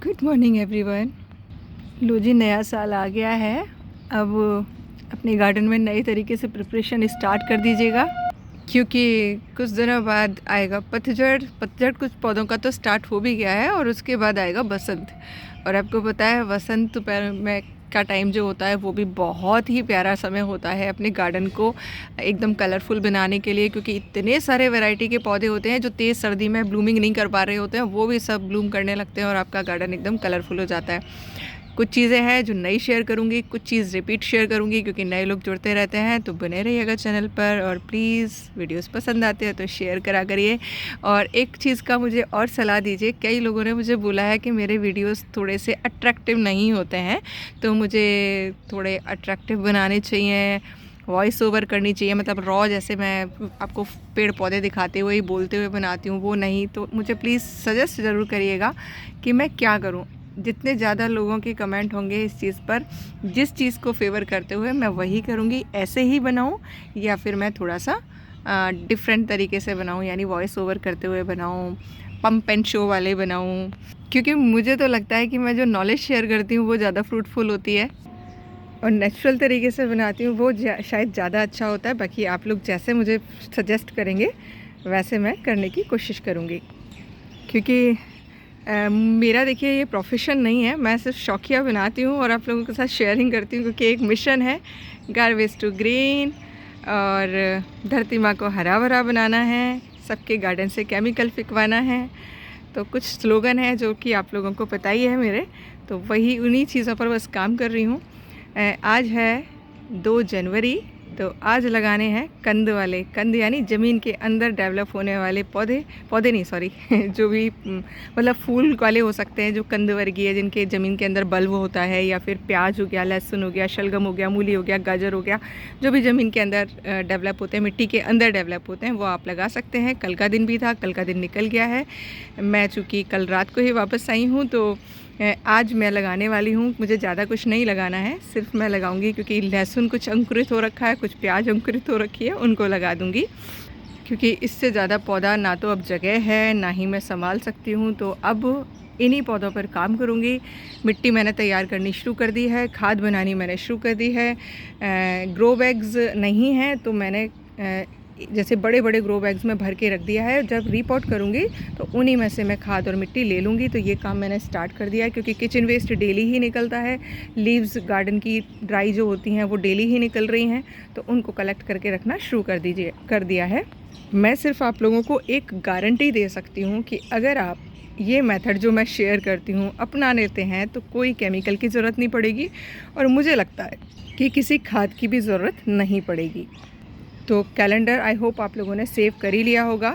Good morning everyone. लो जी, नया साल आ गया है। अब अपने गार्डन में नए तरीके से प्रिपरेशन स्टार्ट कर दीजिएगा, क्योंकि कुछ दिनों बाद आएगा पतझड़। पतझड़ कुछ पौधों का तो स्टार्ट हो भी गया है और उसके बाद आएगा बसंत। और आपको पता है वसंत में का टाइम जो होता है वो भी बहुत ही प्यारा समय होता है अपने गार्डन को एकदम कलरफुल बनाने के लिए, क्योंकि इतने सारे वैरायटी के पौधे होते हैं जो तेज़ सर्दी में ब्लूमिंग नहीं कर पा रहे होते हैं, वो भी सब ब्लूम करने लगते हैं और आपका गार्डन एकदम कलरफुल हो जाता है। कुछ चीज़ें हैं जो नई शेयर करूँगी, कुछ चीज़ रिपीट शेयर करूँगी, क्योंकि नए लोग जुड़ते रहते हैं। तो बने रहिएगा चैनल पर, और प्लीज़ वीडियोस पसंद आते हैं तो शेयर करा करिए। और एक चीज़ का मुझे और सलाह दीजिए, कई लोगों ने मुझे बोला है कि मेरे वीडियोस थोड़े से अट्रैक्टिव नहीं होते हैं, तो मुझे थोड़े अट्रैक्टिव बनाने चाहिए, वॉइस ओवर करनी चाहिए, मतलब रॉ जैसे मैं आपको पेड़ पौधे दिखाते हुए ही बोलते हुए बनाती हूँ वो नहीं। तो मुझे प्लीज़ सजेस्ट ज़रूर करिएगा कि मैं क्या करूँ। जितने ज़्यादा लोगों के कमेंट होंगे इस चीज़ पर, जिस चीज़ को फेवर करते हुए मैं वही करूँगी। ऐसे ही बनाऊँ या फिर मैं थोड़ा सा डिफरेंट तरीके से बनाऊँ, यानी वॉइस ओवर करते हुए बनाऊँ, पंप एंड शो वाले बनाऊँ। क्योंकि मुझे तो लगता है कि मैं जो नॉलेज शेयर करती हूँ वो ज़्यादा फ्रूटफुल होती है और नेचुरल तरीके से बनाती हूँ वो शायद ज़्यादा अच्छा होता है। बाकी आप लोग जैसे मुझे सजेस्ट करेंगे वैसे मैं करने की कोशिश करूँगी, क्योंकि मेरा देखिए ये प्रोफेशन नहीं है, मैं सिर्फ शौकिया बनाती हूँ और आप लोगों के साथ शेयरिंग करती हूँ, क्योंकि एक मिशन है गार्बेज टू ग्रीन, और धरती माँ को हरा भरा बनाना है, सबके गार्डन से केमिकल फेंकवाना है। तो कुछ स्लोगन है जो कि आप लोगों को पता ही है मेरे, तो वही उन्हीं चीज़ों पर बस काम कर रही हूँ। आज है 2 जनवरी, तो आज लगाने हैं कंद वाले, कंद यानी ज़मीन के अंदर डेवलप होने वाले पौधे नहीं सॉरी जो भी मतलब फूल वाले हो सकते हैं, जो कंद वर्गीय, जिनके ज़मीन के अंदर बल्ब होता है, या फिर प्याज हो गया, लहसुन हो गया, शलगम हो गया, मूली हो गया, गाजर हो गया, जो भी ज़मीन के अंदर डेवलप होते हैं, मिट्टी के अंदर डेवलप होते हैं, वो आप लगा सकते हैं। कल का दिन भी था, कल का दिन निकल गया है। मैं चूँकि कल रात को ही वापस आई हूँ, तो आज मैं लगाने वाली हूँ। मुझे ज़्यादा कुछ नहीं लगाना है, सिर्फ मैं लगाऊंगी क्योंकि लहसुन कुछ अंकुरित हो रखा है, कुछ प्याज अंकुरित हो रखी है, उनको लगा दूंगी, क्योंकि इससे ज़्यादा पौधा ना तो अब जगह है ना ही मैं संभाल सकती हूँ। तो अब इन्हीं पौधों पर काम करूँगी। मिट्टी मैंने तैयार करनी शुरू कर दी है, खाद बनानी मैंने शुरू कर दी है। ग्रो बैग्स नहीं हैं तो मैंने जैसे बड़े बड़े ग्रो बैग्स में भर के रख दिया है। जब रीपॉट करूँगी तो उन्हीं में से मैं खाद और मिट्टी ले लूँगी। तो ये काम मैंने स्टार्ट कर दिया है, क्योंकि किचन वेस्ट डेली ही निकलता है। लीव्स गार्डन की ड्राई जो होती हैं वो डेली ही निकल रही हैं, तो उनको कलेक्ट करके रखना शुरू कर दिया है। मैं सिर्फ आप लोगों को एक गारंटी दे सकती हूँ कि अगर आप ये मेथड जो मैं शेयर करती हूँ अपना लेते हैं तो कोई केमिकल की ज़रूरत नहीं पड़ेगी, और मुझे लगता है कि किसी खाद की भी ज़रूरत नहीं पड़ेगी। तो कैलेंडर आई होप आप लोगों ने सेव कर ही लिया होगा।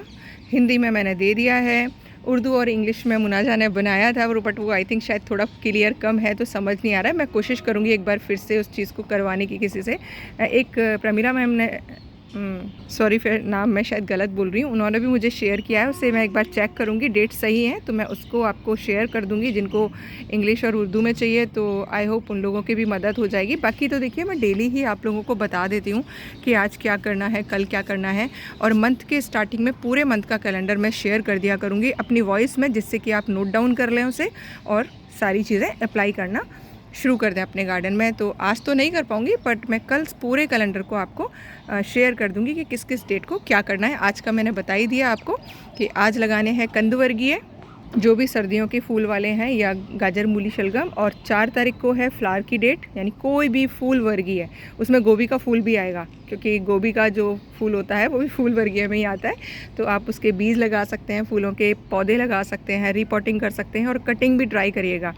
हिंदी में मैंने दे दिया है, उर्दू और इंग्लिश में मुनाजा ने बनाया था, बट वो आई थिंक शायद थोड़ा क्लियर कम है तो समझ नहीं आ रहा है। मैं कोशिश करूँगी एक बार फिर से उस चीज़ को करवाने की किसी से। एक प्रमीरा मैम ने, सॉरी फिर नाम मैं शायद गलत बोल रही हूँ, उन्होंने भी मुझे शेयर किया है, उससे मैं एक बार चेक करूँगी डेट सही है तो मैं उसको आपको शेयर कर दूँगी। जिनको इंग्लिश और उर्दू में चाहिए तो आई होप उन लोगों की भी मदद हो जाएगी। बाकी तो देखिए मैं डेली ही आप लोगों को बता देती हूँ कि आज क्या करना है, कल क्या करना है, और मंथ के स्टार्टिंग में पूरे मंथ का कैलेंडर मैं शेयर कर दिया करूँगी अपनी वॉइस में, जिससे कि आप नोट डाउन कर लें उसे और सारी चीज़ें अप्लाई करना शुरू कर दें अपने गार्डन में। तो आज तो नहीं कर पाऊँगी, बट मैं कल पूरे कैलेंडर को आपको शेयर कर दूँगी कि किस किस डेट को क्या करना है। आज का मैंने बता ही दिया आपको कि आज लगाने हैं कंद वर्गीय, जो भी सर्दियों के फूल वाले हैं, या गाजर, मूली, शलगम, और 4 तारीख को है फ्लावर की डेट, यानी कोई भी फूल वर्गीय है। उसमें गोभी का फूल भी आएगा, क्योंकि गोभी का जो फूल होता है वो भी फूल वर्गीय में ही आता है। तो आप उसके बीज लगा सकते हैं, फूलों के पौधे लगा सकते हैं, रीपॉटिंग कर सकते हैं, और कटिंग भी ट्राई करिएगा,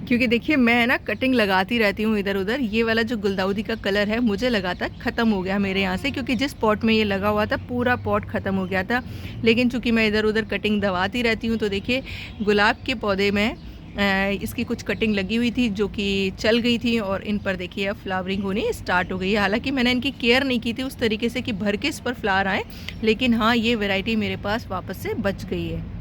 क्योंकि देखिए मैं ना कटिंग लगाती रहती हूँ इधर उधर। ये वाला जो गुलदाउदी का कलर है मुझे लगा था ख़त्म हो गया मेरे यहाँ से, क्योंकि जिस पॉट में ये लगा हुआ था पूरा पॉट ख़त्म हो गया था। लेकिन चूंकि मैं इधर उधर कटिंग दबाती रहती हूँ, तो देखिए गुलाब के पौधे में इसकी कुछ कटिंग लगी हुई थी जो कि चल गई थी, और इन पर देखिए अब फ्लावरिंग होनी स्टार्ट हो गई है। हालांकि मैंने इनकी केयर नहीं की थी उस तरीके से कि भर के इस पर फ्लावर आए, लेकिन हाँ ये वैरायटी मेरे पास वापस से बच गई है।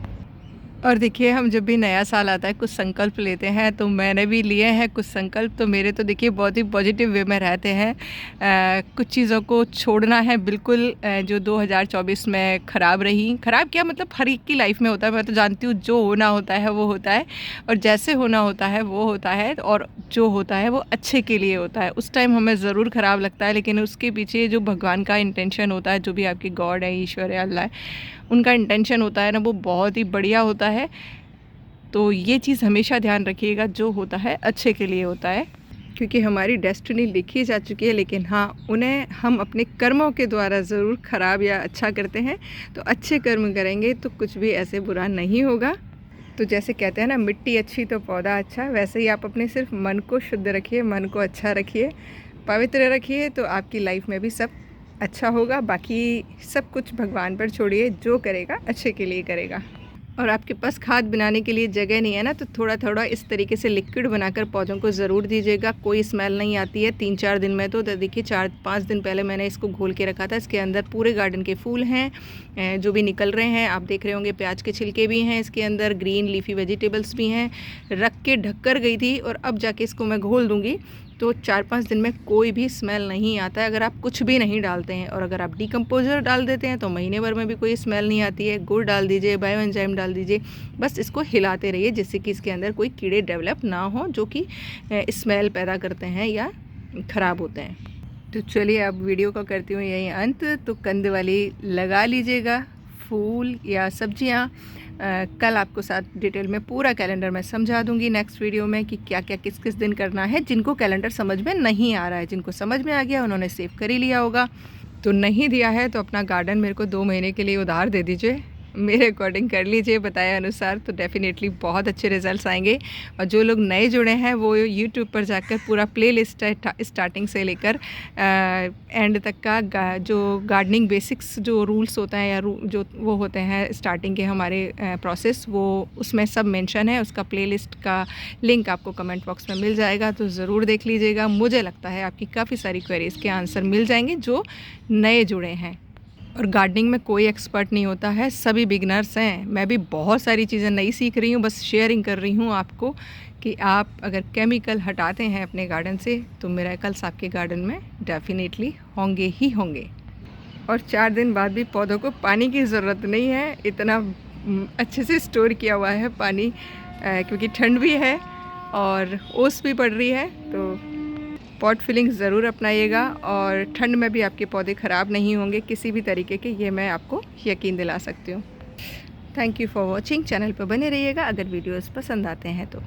और देखिए, हम जब भी नया साल आता है कुछ संकल्प लेते हैं, तो मैंने भी लिए हैं कुछ संकल्प। तो मेरे तो देखिए बहुत ही पॉजिटिव वे में रहते हैं। कुछ चीज़ों को छोड़ना है बिल्कुल, जो 2024 में ख़राब रही। ख़राब क्या मतलब, हर एक की लाइफ में होता है। मैं तो जानती हूँ जो होना होता है वो होता है, और जैसे होना होता है वो होता है, और जो होता है वो अच्छे के लिए होता है। उस टाइम हमें ज़रूर ख़राब लगता है, लेकिन उसके पीछे जो भगवान का इंटेंशन होता है, जो भी आपकी गॉड है, ईश्वर है, अल्लाह है, उनका इंटेंशन होता है ना, वो बहुत ही बढ़िया होता है। तो ये चीज़ हमेशा ध्यान रखिएगा, जो होता है अच्छे के लिए होता है, क्योंकि हमारी डेस्टिनी लिखी जा चुकी है। लेकिन हाँ, उन्हें हम अपने कर्मों के द्वारा ज़रूर ख़राब या अच्छा करते हैं। तो अच्छे कर्म करेंगे तो कुछ भी ऐसे बुरा नहीं होगा। तो जैसे कहते हैं ना, मिट्टी अच्छी तो पौधा अच्छा, वैसे ही आप अपने सिर्फ मन को शुद्ध रखिए, मन को अच्छा रखिए, पवित्र रखिए, तो आपकी लाइफ में भी सब अच्छा होगा। बाकी सब कुछ भगवान पर छोड़िए, जो करेगा अच्छे के लिए करेगा। और आपके पास खाद बनाने के लिए जगह नहीं है ना, तो थोड़ा थोड़ा इस तरीके से लिक्विड बनाकर पौधों को ज़रूर दीजिएगा। कोई स्मेल नहीं आती है 3-4 दिन में। तो देखिए 4-5 दिन पहले मैंने इसको घोल के रखा था। इसके अंदर पूरे गार्डन के फूल हैं जो भी निकल रहे हैं, आप देख रहे होंगे। प्याज के छिलके भी हैं इसके अंदर, ग्रीन लीफी वेजिटेबल्स भी हैं। रख के ढक कर गई थी, और अब जाके इसको मैं घोल दूँगी, तो 4-5 दिन में कोई भी स्मेल नहीं आता है, अगर आप कुछ भी नहीं डालते हैं। और अगर आप डिकम्पोज़र डाल देते हैं तो महीने भर में भी कोई स्मेल नहीं आती है। गुड़ डाल दीजिए, बायो एंजाइम डाल दीजिए, बस इसको हिलाते रहिए, जिससे कि इसके अंदर कोई कीड़े डेवलप ना हो, जो कि स्मेल पैदा करते हैं या ख़राब होते हैं। तो चलिए, अब वीडियो का करती हूँ यही अंत। तो कंद वाली लगा लीजिएगा, फूल या सब्जियाँ। कल आपको साथ डिटेल में पूरा कैलेंडर मैं समझा दूंगी नेक्स्ट वीडियो में, कि क्या क्या किस किस दिन करना है। जिनको कैलेंडर समझ में नहीं आ रहा है, जिनको समझ में आ गया उन्होंने सेव कर ही लिया होगा। तो नहीं दिया है तो अपना गार्डन मेरे को 2 महीने के लिए उधार दे दीजिए, मेरे अकॉर्डिंग कर लीजिए बताए अनुसार, तो डेफ़िनेटली बहुत अच्छे रिजल्ट्स आएंगे। और जो लोग नए जुड़े हैं वो यूट्यूब पर जाकर पूरा प्लेलिस्ट है, स्टार्टिंग से लेकर एंड तक का जो गार्डनिंग बेसिक्स जो रूल्स होता है, या जो वो होते हैं स्टार्टिंग के हमारे प्रोसेस, वो उसमें सब मेंशन है। उसका प्लेलिस्ट का लिंक आपको कमेंट बॉक्स में मिल जाएगा, तो ज़रूर देख लीजिएगा। मुझे लगता है आपकी काफ़ी सारी क्वेरीज़ के आंसर मिल जाएंगे जो नए जुड़े हैं। और गार्डनिंग में कोई एक्सपर्ट नहीं होता है, सभी बिगनर्स हैं। मैं भी बहुत सारी चीज़ें नई सीख रही हूँ, बस शेयरिंग कर रही हूँ आपको, कि आप अगर केमिकल हटाते हैं अपने गार्डन से, तो मिरेकल्स आपके गार्डन में डेफिनेटली होंगे ही होंगे। और 4 दिन बाद भी पौधों को पानी की ज़रूरत नहीं है, इतना अच्छे से स्टोर किया हुआ है पानी, क्योंकि ठंड भी है और ओस भी पड़ रही है। तो पॉट फिलिंग ज़रूर अपनाइएगा, और ठंड में भी आपके पौधे ख़राब नहीं होंगे किसी भी तरीके के, ये मैं आपको यकीन दिला सकती हूँ। Thank you for watching. Channel पर बने रहिएगा अगर वीडियोस पसंद आते हैं तो।